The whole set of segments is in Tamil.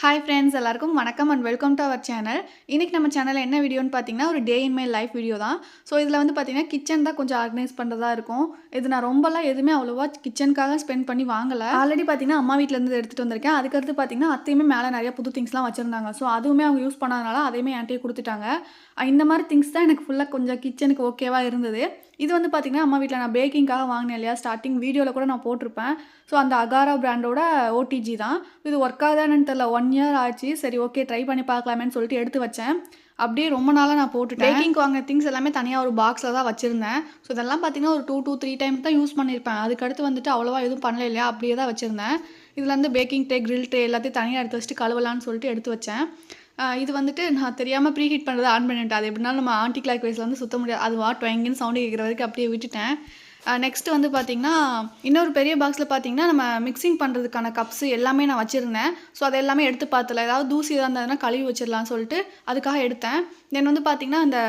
Hi friends, எல்லாருக்கும் வணக்கம் and welcome to our channel. இன்னைக்கு நம்ம சேனல்ல என்ன வீடியோன்னு பார்த்தீங்கன்னா ஒரு டே இன் மை லைஃப் வீடியோ தான். ஸோ இதில் வந்து பார்த்தீங்கன்னா கிச்சன் தான் கொஞ்சம் ஆர்கனைஸ் பண்ணுறதா இருக்கும். இது நான் ரொம்பலாம் எதுவுமே அவ்வளோவா கிச்சனுக்காக ஸ்பெண்ட் பண்ணி வாங்கலை. ஆல்ரெடி பார்த்தீங்கன்னா அம்மா வீட்டிலேருந்து எடுத்துகிட்டு வந்திருக்கேன். அதுக்கடுத்து பார்த்தீங்கன்னா அத்தையுமே மேலே நிறைய புது திங்ஸ்லாம் வச்சுருந்தாங்க. ஸோ அதுவுமே அவங்க யூஸ் பண்ணாதனால அதையுமே என்கிட்டயே கொடுத்துட்டாங்க. இந்த மாதிரி திங்ஸ் தான் எனக்கு ஃபுல்லாக கொஞ்சம் கிச்சனுக்கு ஓகேவாக இருந்தது. இது வந்து பார்த்தீங்கன்னா அம்மா வீட்டில் நான் பேக்கிங்காக வாங்கினேன் இல்லையா, ஸ்டார்டிங் வீடியோவில் கூட நான் போட்டிருப்பேன். ஸோ அந்த அகாரா பிராண்டோட ஓடிஜி தான். இது ஒர்க் ஆகுதான்னு தெரியல, 1 இயர் ஆச்சு. சரி ஓகே ட்ரை பண்ணி பார்க்கலாமேன்னு சொல்லிட்டு எடுத்து வச்சேன். அப்படியே ரொம்ப நாளாக நான் போட்டுட்டேன். பேக்கிங்க்கு வாங்கின திங்ஸ் எல்லாமே தனியாக ஒரு பாக்ஸில் தான் வச்சுருந்தேன். ஸோ இதெல்லாம் பார்த்தீங்கன்னா ஒரு 2 to 3 டைம்ஸ் தான் யூஸ் பண்ணியிருப்பேன். அதுக்கடுத்து வந்துட்டு அவ்வளோவா எதுவும் பண்ணல இல்லையா, அப்படியே தான் வச்சுருந்தேன். இதில் வந்து பேக்கிங் ட்ரே, கிரில் ட்ரே எல்லாத்தையும் தனியாக எடுத்து வச்சுட்டு கழுவலான்னு சொல்லிட்டு எடுத்து வச்சேன். இது வந்துட்டு நான் தெரியாமல் ப்ரீ ஹீட் பண்ணுறதை ஆன் பண்ணிட்டேன். அது எப்படினாலும் நம்ம ஆன்டி கிளாக் வைஸில் வந்து சுத்த முடியாது. அது டொயங்கின்னு சவுண்டு கேட்குற வரைக்கும் அப்படியே விட்டுட்டேன். நெக்ஸ்ட்டு வந்து பார்த்திங்கன்னா இன்னொரு பெரிய பாக்ஸில் பார்த்திங்கன்னா நம்ம மிக்சிங் பண்ணுறதுக்கான கப்ஸு எல்லாமே நான் வச்சுருந்தேன். ஸோ அது எல்லாமே எடுத்து பார்த்தல, ஏதாவது தூசி எதாவது இருந்ததுன்னா கழுவி வச்சிடலான்னு சொல்லிட்டு அதுக்காக எடுத்தேன். தென் வந்து பார்த்திங்கன்னா அந்த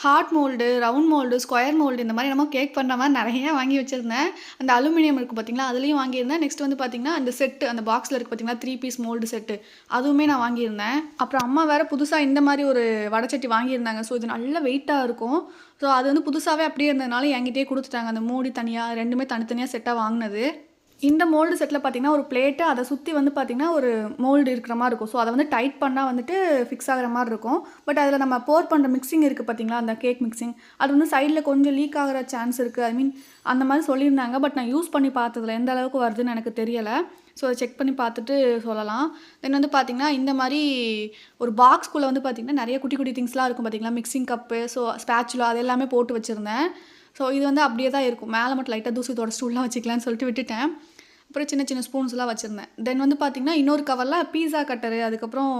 heart mould, round mould, square mould இந்த மாதிரி நம்ம கேக் பண்ணுற மாதிரி நிறைய வாங்கி வச்சுருந்தேன். அந்த அலுமினியம் இருக்குது பார்த்திங்களா, அதுலேயும் வாங்கியிருந்தேன். நெக்ஸ்ட் வந்து பார்த்திங்கன்னா அந்த செட்டு, அந்த பாக்ஸில் இருக்குது பார்த்திங்களா 3 பீஸ் மோல்டு செட்டு, அதுவுமே நான் வாங்கியிருந்தேன். அப்புறம் அம்மா வேறு புதுசாக இந்த மாதிரி ஒரு வடைச்சட்டி வாங்கியிருந்தாங்க. ஸோ இது நல்ல வெயிட்டாக இருக்கும். ஸோ அது வந்து புதுசாகவே அப்படியே இருந்ததுனால என்கிட்டயே கொடுத்துட்டாங்க. அந்த மூடி தனியாக, ரெண்டுமே தனித்தனியாக செட்டாக வாங்கினது. இந்த மோல்டு செட்டில் பார்த்திங்கன்னா ஒரு பிளேட்டு, அதை சுற்றி வந்து பார்த்திங்கன்னா ஒரு மோல்டு இருக்கிற மாதிரி இருக்கும். ஸோ அதை வந்து டைட் பண்ணால் வந்துட்டு ஃபிக்ஸ் ஆகிற மாதிரி இருக்கும். பட் அதில் நம்ம போர் பண்ணுற மிக்சிங் இருக்குது பார்த்திங்களா, அந்த கேக் மிக்சிங், அது வந்து சைடில் கொஞ்சம் லீக் ஆகிற சான்ஸ் இருக்குது. ஐ மீன் அந்த மாதிரி சொல்லியிருந்தாங்க. பட் நான் யூஸ் பண்ணி பார்த்ததில்ல, எந்த அளவுக்கு வருதுன்னு எனக்கு தெரியலை. ஸோ அதை செக் பண்ணி பார்த்துட்டு சொல்லலாம். தென் வந்து பார்த்திங்கன்னா இந்த மாதிரி ஒரு பாக்ஸ்குள்ளே வந்து பார்த்திங்கன்னா நிறைய குட்டி குட்டி திங்ஸ்லாம் இருக்கும் பார்த்திங்களா, மிக்சிங் கப்பு, ஸோ ஸ்பேச்சுலா, அது எல்லாமே போட்டு வச்சுருந்தேன். ஸோ இது வந்து அப்படியே தான் இருக்கும். மேலே மட்டும் லைட்டாக தூசி தொடச்சிட்டு உள்ளே வச்சுக்கலான்னு சொல்லிட்டு விட்டுட்டேன். அப்புறம் சின்ன சின்ன ஸ்பூன்ஸ்லாம் வச்சுருந்தேன். தென் வந்து பார்த்திங்கன்னா இன்னொரு கவரில் பீஸா கட்டரு, அதுக்கப்புறம்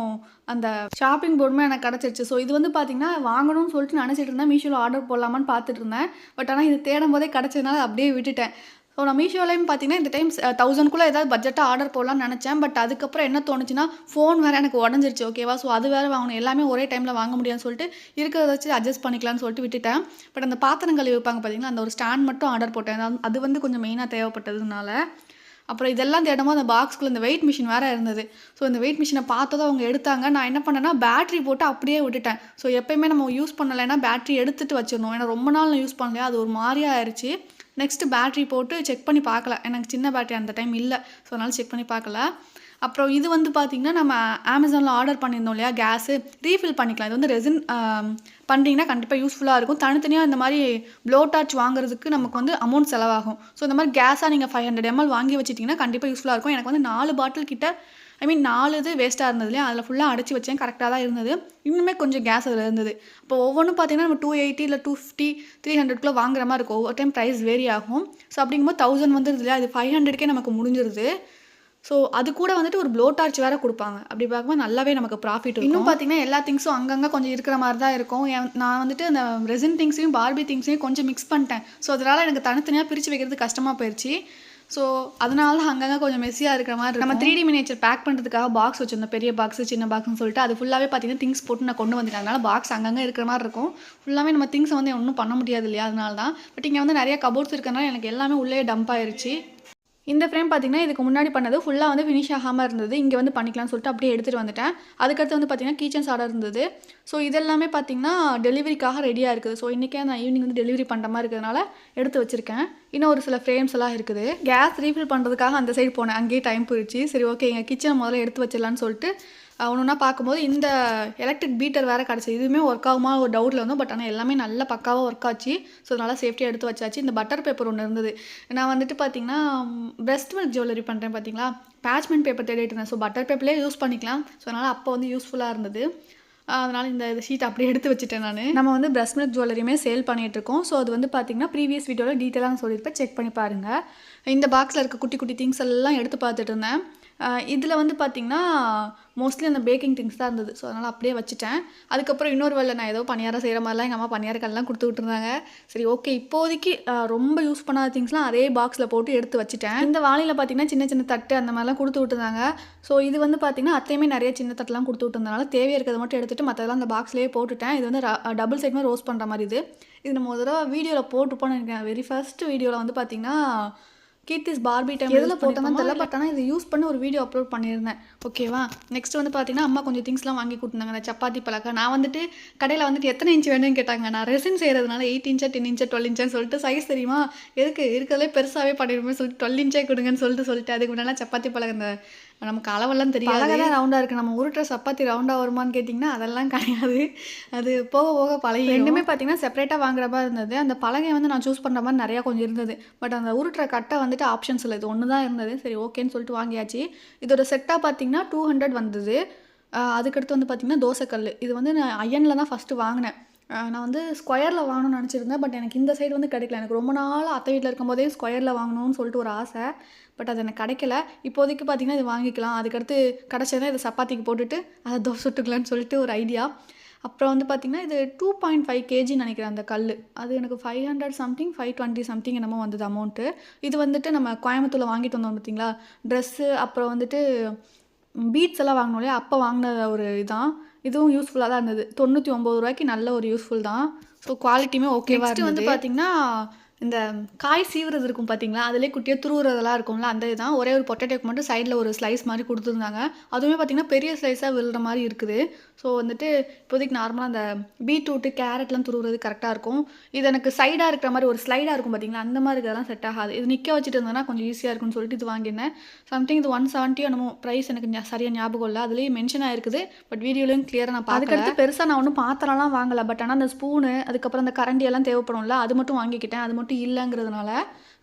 அந்த ஷாப்பிங் போர்டுமே எனக்கு கிடச்சிருச்சு. ஸோ இது வந்து பார்த்திங்கன்னா வாங்கணும்னு சொல்லிட்டு நினச்சிட்டு இருந்தேன். மீஷோவில் ஆர்டர் போடலாமான்னு பார்த்துட்டு இருந்தேன். பட் ஆனால் இது தேடும் போதே கிடச்சதுனால அப்படியே விட்டுட்டேன். ஸோ நான் மீஷோலையும் பார்த்திங்கன்னா இந்த டைம் 1000க்குள்ளே ஏதாவது பட்ஜெட்டாக ஆர்டர் போடலான்னு நினச்சேன். பட் அதுக்கப்புறம் என்ன தோணுச்சுன்னா, ஃபோன் வேறு எனக்கு உடஞ்சிருச்சு ஓகேவா. ஸோ அது வேறு வாங்கணும், எல்லாமே ஒரே டைமில் வாங்க முடியாதுன்னு சொல்லிட்டு இருக்கிறத வச்சு அட்ஜஸ்ட் பண்ணிக்கலாம்னு சொல்லிட்டு விட்டுட்டேன். பட் அந்த பாத்திரங்கள் வைப்பாங்க பார்த்திங்கன்னா, அந்த ஒரு ஸ்டாண்ட் மட்டும் ஆர்டர் போட்டேன். அது வந்து கொஞ்சம் மெயினாக தேவைப்பட்டதுனால. அப்புறம் இதெல்லாம் தேடும்போது அந்த பாக்ஸ்குள்ளே இந்த வெயிட் மிஷின் வேறு இருந்தது. ஸோ இந்த வெயிட் மிஷினை பார்த்ததும் அவங்க எடுத்தாங்க. நான் என்ன பண்ணேன்னா பேட்ரி போட்டு அப்படியே விட்டுட்டேன். ஸோ எப்போயுமே நம்ம யூஸ் பண்ணலைன்னா பேட்ரி எடுத்துகிட்டு வச்சிடணும். ஏன்னா ரொம்ப நாள் நான் யூஸ் பண்ணலையா, அது ஒரு மாதிரியாக ஆயிடுச்சு. நெக்ஸ்ட்டு பேட்ரி போட்டு செக் பண்ணி பார்க்கல. எனக்கு சின்ன பேட்ரி அந்த டைம் இல்லை. ஸோ அதனால் செக் பண்ணி பார்க்கல. அப்புறம் இது வந்து பார்த்திங்கன்னா நம்ம அமேசானில் ஆர்டர் பண்ணியிருந்தோம் இல்லையா, கேஸு ரீஃபில் பண்ணிக்கலாம். இது வந்து ரெசின் பண்ணிங்கன்னா கண்டிப்பாக யூஸ்ஃபுல்லாக இருக்கும். தனித்தனியாக இந்த மாதிரி ப்ளோ டார்ச் வாங்குறதுக்கு நமக்கு வந்து அமௌண்ட் செலவாகும். ஸோ இந்த மாதிரி கேஸாக நீங்கள் 500 ml வாங்கி வச்சிட்டிங்கன்னா கண்டிப்பாக யூஸ்ஃபுல்லாக இருக்கும். எனக்கு வந்து 4 பாட்டில் கிட்ட, ஐ மீன் 4 இது வேஸ்ட்டாக இருந்தது இல்லையா, அதில் ஃபுல்லாக அடைச்சி வச்சேன். கரெக்டாக தான் இருந்தது. இன்னுமே கொஞ்சம் கேஸ் அதில் இருந்தது. இப்போ ஒவ்வொன்றும் பார்த்திங்கன்னா நம்ம 280 இல்லை 250, 300 வாங்குற மாதிரி இருக்கும். ஒவ்வொரு டைம் ப்ரைஸ் வேரி ஆகும். ஸோ அப்படிங்கும்போது 1000 வந்துடுது இல்லையா, இது 500க்கே நமக்கு முடிஞ்சிருது. ஸோ அது கூட வந்துட்டு ஒரு ப்ளோ டார்ச் வேறு கொடுப்பாங்க. அப்படி பார்க்கும்போது நல்லாவே நமக்கு ப்ராஃபிட் இருக்கும். இன்னும் பார்த்திங்கன்னா எல்லா திங்ஸும் அங்கங்கே கொஞ்சம் இருக்கிற மாதிரி தான் இருக்கும். நான் வந்துட்டு அந்த ரெசின் திங்ஸையும் பார்பி திங்ஸையும் கொஞ்சம் மிக்ஸ் பண்ணிட்டேன். ஸோ அதனால் எனக்கு தனித்தனியாக பிரித்து வைக்கிறது கஷ்டமாக போயிடுச்சு. ஸோ அதனால தான் அங்கங்கே கொஞ்சம் மெஸ்ஸியாக இருக்கிற மாதிரி இருக்கும். நம்ம 3D மினியேச்சர் பேக் பண்ணுறதுக்காக பாக்ஸ் வச்சுருந்தோம், பெரிய பாக்ஸு சின்ன பாக்ஸ்னு சொல்லிட்டு. அது ஃபுல்லாகவே பார்த்திங்கன்னா திங்ஸ் போட்டு நான் கொண்டு வந்துட்டேன். அதனால் பாக்ஸ் அங்கங்கே இருக்கிற மாதிரி இருக்கும். ஃபுல்லாகவே நம்ம திங்ஸை வந்து ஒன்றும் பண்ண முடியாது இல்லையா, அதனால தான். பட் இங்கே வந்து நிறைய கபோர்ட்ஸ் இருக்கிறனால எனக்கு எல்லாமே உள்ளே டம்ப் ஆயிடுச்சு. இந்த ஃப்ரேம் பார்த்திங்கன்னா இதுக்கு முன்னாடி பண்ணது ஃபுல்லாக வந்து ஃபினிஷ் ஆகாமல் இருந்தது. இங்கே வந்து பண்ணிக்கலாம்னு சொல்லிட்டு அப்படியே எடுத்துகிட்டு வந்துட்டேன். அதுக்கடுத்து வந்து பார்த்திங்கன்னா கீச்சன்ஸ் ஆர்டர் இருந்தது. ஸோ இதெல்லாமே பார்த்திங்கன்னா டெலிவரிக்காக ரெடியாக இருக்குது. ஸோ இன்றைக்கே நான் ஈவினிங் வந்து டெலிவரி பண்ணுற மாதிரி இருக்கிறதுனால எடுத்து வச்சுருக்கேன். இன்னும் ஒரு சில ஃப்ரேம்ஸ் எல்லாம் இருக்குது. கேஸ் ரீஃபில் பண்ணுறதுக்காக அந்த சைடு போனேன். அங்கேயே டைம் போயிடுச்சு. சரி ஓகே, எங்கள் கிச்சனை முதல்ல எடுத்து வச்சிடலான்னு சொல்லிட்டு ஒன்று ஒன்றா பார்க்கும்போது இந்த எலக்ட்ரிக் பீட்டர் வேறு கிடச்சி. இதுவுமே ஒர்க் ஆகுமா ஒரு டவுட்டில் வந்தோம். பட் ஆனால் எல்லாமே நல்லா பக்காவாக ஒர்க் ஆச்சு. ஸோ அதனால் சேஃப்டியாக எடுத்து வச்சாச்சு. இந்த பட்டர் பேப்பர் ஒன்று இருந்தது. நான் வந்துட்டு பார்த்திங்கன்னா பிரஸ்ட் மில்க் ஜுவல்லரி பண்ணுறேன் பார்த்திங்களா, பேட்ச்மெண்ட் பேப்பர் தேடிட்டு இருந்தேன். ஸோ பட்டர் பேப்பர்லேயே யூஸ் பண்ணிக்கலாம். ஸோ அதனால் அப்போ வந்து யூஸ்ஃபுல்லாக இருந்தது. அதனால் இந்த ஷீட் அப்படியே எடுத்து வச்சுட்டேன் நான். நம்ம வந்து பிரஸ்ட் மில்க் ஜுவல்லரியுமே சேல் பண்ணிகிட்ருக்கோம். ஸோ அது வந்து பார்த்திங்கன்னா ப்ரீவியஸ் வீடியோவில் டீட்டெயிலாக நான் சொல்லியிருப்பேன், செக் பண்ணி பாருங்கள். இந்த பாக்ஸில் இருக்க குட்டி குட்டி திங்ஸ் எல்லாம் எடுத்து பார்த்துட்டு இருந்தேன். இதில் வந்து பார்த்திங்கன்னா மோஸ்ட்லி அந்த பேக்கிங் திங்ஸ் தான் இருந்தது. ஸோ அதனால் அப்படியே வச்சுட்டேன். அதுக்கப்புறம் இன்னொரு வேலை நான் ஏதோ பணியாரம் செய்கிற மாதிரிலாம் எங்கள் அம்மா பணியாரக்கல்லாம் கொடுத்து விட்டுருந்தாங்க. சரி ஓகே, இப்போதைக்கு ரொம்ப யூஸ் பண்ணாத திங்ஸ்லாம் அதே பாக்ஸில் போட்டு எடுத்து வச்சுட்டேன். இந்த வாளியில் பார்த்திங்கன்னா சின்ன சின்ன தட்டு அந்த மாதிரிலாம் கொடுத்து விட்டுருந்தாங்க. ஸோ இது வந்து பார்த்திங்கன்னா அத்தையுமே நிறைய சின்ன தட்டுலாம் கொடுத்து விட்டுருந்தனால தேவையாக இருக்கிறத மட்டும் எடுத்துகிட்டு மற்றதெல்லாம் அந்த பாக்ஸ்லேயே போட்டுட்டேன். இது வந்து டபுள் சைட் மாதிரி ரோஸ்ட் பண்ணுற மாதிரி இது நம்ம ஒரு தடவை வீடியோவில் போட்டுப்போன்னு நினைக்கிறேன். வெரி ஃபர்ஸ்ட் வீடியோவில் வந்து பார்த்திங்கன்னா கீர்த்திஸ் பார்பி டைம் எதில் போட்டோம்னா தெரியல, பட் ஆனால் இதை யூஸ் பண்ணி ஒரு வீடியோ அப்லோட் பண்ணியிருந்தேன். ஓகேவா. நெக்ஸ்ட் வந்து பார்த்தீங்கன்னா அம்மா கொஞ்சம் திங்ஸ்லாம் வாங்கி கொடுத்தாங்க. அந்த சப்பாத்தி பலகை நான் வந்துட்டு கடையில் வந்துட்டு எத்தனை இன்ச் வேணும்னு கேட்டாங்க. நான் ரெசின் செய்கிறதுனால 8 இன்ச்சா 10 இன்ச்சா 12 இன்ச்சான்னு சொல்லிட்டு சைஸ் தெரியுமா எதுக்கு இருக்கிறதுலே பெருசாகவே பண்ணிடுமே சொல்லிட்டு 12 இன்ச்சே கொடுங்கன்னு சொல்லிட்டு அதுக்கு முன்னாடி சப்பாத்தி பலகை இந்த நமக்கு அளவெல்லாம் தெரியாது. பலகை தான் ரவுண்டாக இருக்குது. நம்ம உருட்டுற சப்பாத்தி ரவுண்டாக வருமானு கேட்டிங்கன்னா அதெல்லாம் கிடையாது. அது போக போக பழகி. ரெண்டுமே பார்த்தீங்கன்னா செப்பரேட்டாக வாங்குற மாதிரி இருந்தது. அந்த பலகை வந்து நான் சூஸ் பண்ணுற மாதிரி நிறையா கொஞ்சம் இருந்தது. பட் அந்த உருட்டுற கட்டை வந்துட்டு ஆப்ஷன்ஸ் இல்லை, இது ஒன்று தான் இருந்தது. சரி ஓகேன்னு சொல்லிட்டு வாங்கியாச்சு. இதோட செட்டாக பார்த்தீங்கன்னா 200 வந்தது. அதுக்கடுத்து வந்து பார்த்திங்கன்னா தோசைக்கல். இது வந்து நான் அயனில் தான் ஃபஸ்ட்டு வாங்கினேன். நான் வந்து ஸ்கொயரில் வாங்கணும்னு நினச்சிருந்தேன். பட் எனக்கு இந்த சைடு வந்து கிடைக்கல. எனக்கு ரொம்ப நாள் அத்தை வீட்டில் இருக்கும்போதே ஸ்கொயரில் வாங்கணும்னு சொல்லிட்டு ஒரு ஆசை. பட் அது எனக்கு கிடைக்கல. இப்போதைக்கு பார்த்திங்கன்னா இது வாங்கிக்கலாம். அதுக்கடுத்து கிடச்சதுனா இதை சப்பாத்திக்கு போட்டுட்டு அதை தோசை சுட்டுக்கலான்னு சொல்லிட்டு ஒரு ஐடியா. அப்புறம் வந்து பார்த்திங்கன்னா இது 2.5 kgன்னு நினைக்கிறேன் அந்த கல். அது எனக்கு 500 சம்திங் 520 சம்திங் என்னமோ வந்தது அமௌண்ட்டு. இது வந்துட்டு நம்ம கோயம்புத்தூரில் வாங்கிட்டு வந்தோம் பார்த்திங்களா, ட்ரெஸ்ஸு அப்புறம் வந்துட்டு பீட்ஸ் எல்லாம் வாங்கினோம் இல்லையா, அப்போ வாங்கின ஒரு இதான். இதுவும் யூஸ்ஃபுல்லாக தான் இருந்தது. 99 ரூபாய்க்கு நல்ல ஒரு யூஸ்ஃபுல் தான். ஸோ குவாலிட்டியுமே ஓகேவா இருந்தது. வந்து பார்த்திங்கன்னா இந்த காய் சீவுறது இருக்கும் பார்த்தீங்களா, அதிலே குட்டியாக துருவுறதெல்லாம் இருக்கும்ல, அந்த இதுதான். ஒரே ஒரு பொட்டேட்டோக்கு மட்டும் சைடில் ஒரு ஸ்லைஸ் மாதிரி கொடுத்துருந்தாங்க. அதுவுமே பார்த்திங்கன்னா பெரிய ஸ்லைஸாக விழுற மாதிரி இருக்குது. ஸோ வந்துட்டு இப்போதைக்கு நார்மலாக அந்த பீட்ரூட்டு கேரட்லாம் துருவுறது கரெக்டாக இருக்கும். இது எனக்கு சைடாக இருக்கிற மாதிரி ஒரு ஸ்லைடாக இருக்கும் பார்த்தீங்களா, அந்த மாதிரி இருக்கிறதெல்லாம் செட் ஆகாது. இது நிற்க வச்சுட்டு இருந்தேன்னா கொஞ்சம் ஈஸியாக இருக்கும்னு சொல்லிட்டு இது வாங்கினேன். சம்திங் இது 170 என்னமோ ப்ரைஸ் எனக்கு சரியாக ஞாபகம் இல்லை. அதுலேயும் மென்ஷன் ஆயிருக்குது. பட் வீடியோலையும் கிளியராக நான் பார்க்கல. அதுக்கடுத்து பெருசாக நான் ஒன்றும் பாத்திரம்லாம் வாங்கலை. பட் ஆனால் அந்த ஸ்பூனு அதுக்கப்புறம் அந்த கரண்டி எல்லாம் தேவைப்படும்ல, அது மட்டும் வாங்கிக்கிட்டேன். அது மட்டும் இல்லைங்கிறதுனால.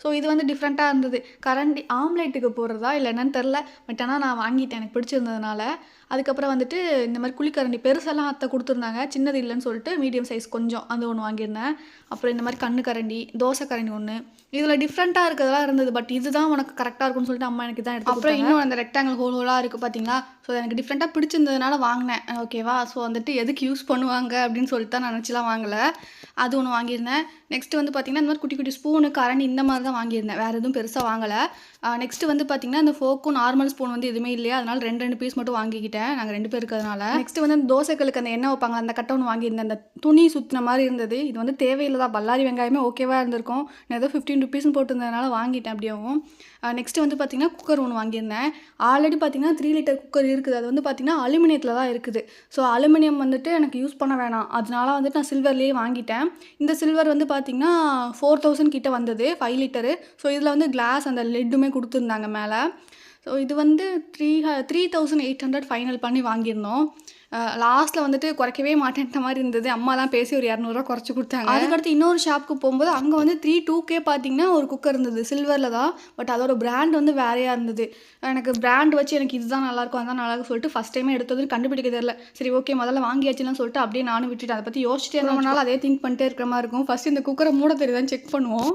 ஸோ இது வந்து டிஃப்ரெண்ட்டாக இருந்தது. கரண்டி ஆம்லேட்டுக்கு போடுறதா இல்லை என்னன்னு தெரில. பட் ஆனால் நான் வாங்கிட்டேன் எனக்கு பிடிச்சிருந்ததுனால. அதுக்கப்புறம் வந்துட்டு இந்த மாதிரி குழிக்கரண்டி பெருசெல்லாம் அத்தை கொடுத்துருந்தாங்க. சின்னது இல்லைன்னு சொல்லிட்டு மீடியம் சைஸ் கொஞ்சம் அது ஒன்று வாங்கியிருந்தேன். அப்புறம் இந்த மாதிரி கண்ணு கரண்டி, தோசை கரண்டி ஒன்று. இதில் டிஃப்ரெண்ட்டாக இருக்கிறதெல்லாம் இருந்தது. பட் இதுதான் உனக்கு கரெக்டாக இருக்கும்னு சொல்லிட்டு அம்மா எனக்கு தான் எடுத்து. அப்புறம் இன்னும் அந்த ரெக்டாங்கிள் ஹோலாக இருக்குது பார்த்தீங்களா. ஸோ எனக்கு டிஃப்ரெண்ட்டாக பிடிச்சிருந்ததுனால வாங்கினேன். ஓகேவா. ஸோ வந்துட்டு எதுக்கு யூஸ் பண்ணுவாங்க அப்படின்னு சொல்லிட்டு தான் நினச்சிலாம் வாங்கலை. அது ஒன்று வாங்கியிருந்தேன். நெக்ஸ்ட்டு வந்து பார்த்திங்கன்னா இந்த மாதிரி குட்டி குட்டி ஸ்பூனு கரண்டி இந்த மாதிரி தான் வாங்கியிருந்தேன். வேறு எதுவும் பெருசாக வாங்கலை. நெக்ஸ்ட்டு வந்து பார்த்திங்கன்னா இந்த ஃபோக்கும் நார்மல் ஸ்பூன் வந்து எதுவுமே இல்லையா, அதனால் 2 பீஸ் மட்டும் வாங்கிக்கிட்டேன். நாங்கள் 2 பேர் இருக்கிறதுனால. நெக்ஸ்ட்டு வந்து அந்த தோசைகளுக்கு அந்த எண்ணெய் வைப்பாங்க அந்த கட்டை ஒன்று வாங்கியிருந்தேன். அந்த துணி சுற்றின மாதிரி இருந்தது. இது வந்து தேவையில்லை தான். பல்லாரி வெங்காயமே ஓகேவாக இருந்திருக்கும். நான் ஏதோ 15 ருபீஸ்னு போட்டிருந்ததுனால வாங்கிட்டேன் அப்படியேவும். நெக்ஸ்ட்டு வந்து பார்த்திங்கன்னா குக்கர் ஒன்று வாங்கியிருந்தேன். ஆல்ரெடி பார்த்திங்கன்னா 3 லிட்டர் குக்கர் இருக்குது. அது வந்து பார்த்திங்கன்னா அலுமினியத்தில் தான் இருக்குது. ஸோ அலுமினியம் வந்துட்டு எனக்கு யூஸ் பண்ண வேணாம், அதனால வந்துட்டு நான் சில்வர்லேயே வாங்கிட்டேன். இந்த சில்வர் வந்து பார்த்திங்கன்னா 4000 கிட்ட வந்தது 5 லிட்டரு. ஸோ இதில் வந்து கிளாஸ் அந்த லெட்டுமே கொடுத்துருந்தாங்க மேலே. ஸோ இது வந்து 3800 ஃபைனல் பண்ணி வாங்கியிருந்தோம். லாஸ்ட்டில் வந்துட்டு குறைக்கவே மாட்டேன்ற மாதிரி இருந்தது. அம்மா தான் பேசி ஒரு 200 குறைச்சி கொடுத்தாங்க. அதுக்கடுத்து இன்னொரு ஷாப்புக்கு போகும்போது அங்கே வந்து 32K பார்த்தீங்கன்னா ஒரு குக்கர் இருந்தது சில்வரில் தான். பட் அதோட பிராண்ட் வந்து வேறையாக இருந்தது. எனக்கு பிராண்ட் வச்சு எனக்கு இதுதான் நல்லாயிருக்கும் அதுதான் நல்லாயிருக்கும் சொல்லிட்டு ஃபஸ்ட் டைமே எடுத்தது கண்டுபிடிக்க தெரியல. சரி ஓகே முதல்ல வாங்கியாச்சுன்னு சொல்லிட்டு அப்படியே நானும் விட்டுட்டேன். அதை பற்றி யோசிச்சுட்டே ரொம்ப நாள் அதே திங்க் பண்ணிட்டே இருக்கிற மாதிரி இருக்கும். ஃபஸ்ட்டு இந்த குக்கரை மூட தெரியுதான்னு செக் பண்ணுவோம்.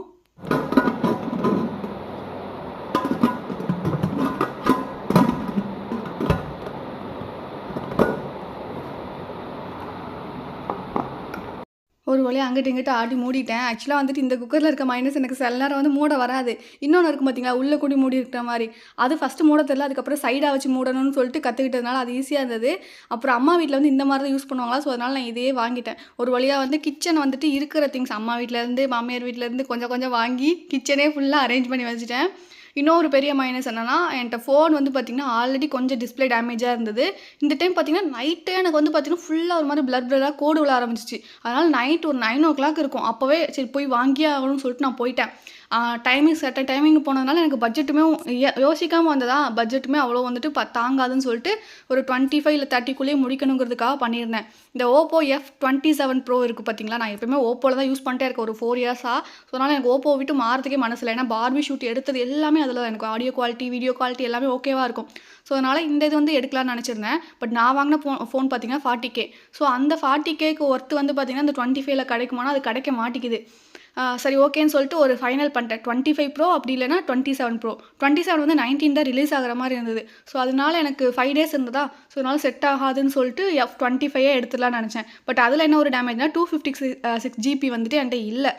ஒரு வழியாக அங்கிட்டு இங்கிட்டு ஆட்டி மூடிட்டேன். ஆக்சுவலாக வந்துட்டு இந்த குக்கரில் இருக்க மைனஸ் எனக்கு சில நேரம் வந்து மூட வராது. இன்னொன்று இருக்கும் பார்த்தீங்களா, உள்ளே கூடி மூடி இருக்கிற மாதிரி. அது ஃபஸ்ட்டு மூட தெரியல. அதுக்கப்புறம் சைடாக வச்சு மூடணும்னு சொல்லிட்டு கற்றுக்கிட்டதுனால அது ஈஸியாக இருந்தது. அப்புறம் அம்மா வீட்டில் வந்து இந்த மாதிரி தான் யூஸ் பண்ணுவாங்களா. ஸோ அதனால் நான் இதையே வாங்கிட்டேன். ஒரு வழியாக வந்து கிச்சன் வந்துட்டு இருக்கிற திங்ஸ் அம்மா வீட்டிலேருந்து மாமியார் வீட்டிலேருந்து கொஞ்சம் கொஞ்சம் வாங்கி கிச்சனே ஃபுல்லாக அரேஞ்ச் பண்ணி வச்சுட்டேன். இன்னொரு பெரிய மைனஸ் என்னென்னா, என்கிட்ட ஃபோன் வந்து பார்த்திங்கன்னா ஆல்ரெடி கொஞ்சம் டிஸ்பிளே டேமேஜாக இருந்தது. இந்த டைம் பார்த்திங்கன்னா நைட்டே எனக்கு வந்து பார்த்திங்கன்னா ஃபுல்லாக ஒரு மாதிரி பிளராக கோடு விழ ஆரம்பிச்சிச்சு. அதனால் நைட் ஒரு 9 o'clock இருக்கும். அப்போவே சரி போய் வாங்கியே ஆகணும்னு சொல்லிட்டு நான் போயிட்டேன். டைமிங் செட்ட டைமிங் போனதுனால எனக்கு பட்ஜெட்டுமே யோசிக்காமல் வந்ததா, பட்ஜெட்டுமே அவ்வளோ வந்துட்டு தாங்காதுன்னு சொல்லிட்டு ஒரு 25 இல்லை 30க்குள்ளேயே முடிக்கணுங்கிறதுக்காக பண்ணியிருந்தேன். இந்த ஓப்போ F27 Pro இருக்குது பார்த்தீங்களா, நான் எப்போயுமே ஓப்போவில் தான் யூஸ் பண்ணிட்டே இருக்கேன் ஒரு 4 இயர்ஸாக. ஸோ அதனால் எனக்கு ஓப்போ விட்டு மாறதுக்கே மனசில்லை. ஏன்னா பார்பி ஷூட் எடுத்தது எல்லாமே அதில் தான். எனக்கு ஆடியோ குவாலிட்டி வீடியோ குவாலிட்டி எல்லாமே ஓகேவாக இருக்கும். ஸோ அதனால் இந்த இது வந்து எடுக்கலாம்னு நினச்சிருந்தேன். பட் நான் வாங்கின ஃபோன் பார்த்தீங்கன்னா 40K. ஸோ அந்த 40Kக்கு ஒர்த்து வந்து பார்த்திங்கன்னா இந்த 25ல் கிடைக்குமானா அது கிடைக்க மாட்டேங்குது. சரி ஓகேன்னு சொல்லிட்டு ஒரு ஃபைனல் பண்ணிட்டேன். 25 Pro அப்படி இல்லைனா 27 Pro. 27 வந்து 19 தான் ரிலீஸ் ஆகிற மாதிரி இருந்தது. ஸோ அதனால எனக்கு 5 days இருந்ததா. ஸோ அதனால் செட் ஆகாதுன்னு சொல்லிட்டு F25 எடுத்துடலாம்னு நினச்சேன். பட் அதில் என்ன ஒரு டேமேஜ்னா 256 GB வந்துட்டு என்கிட்ட இல்லை.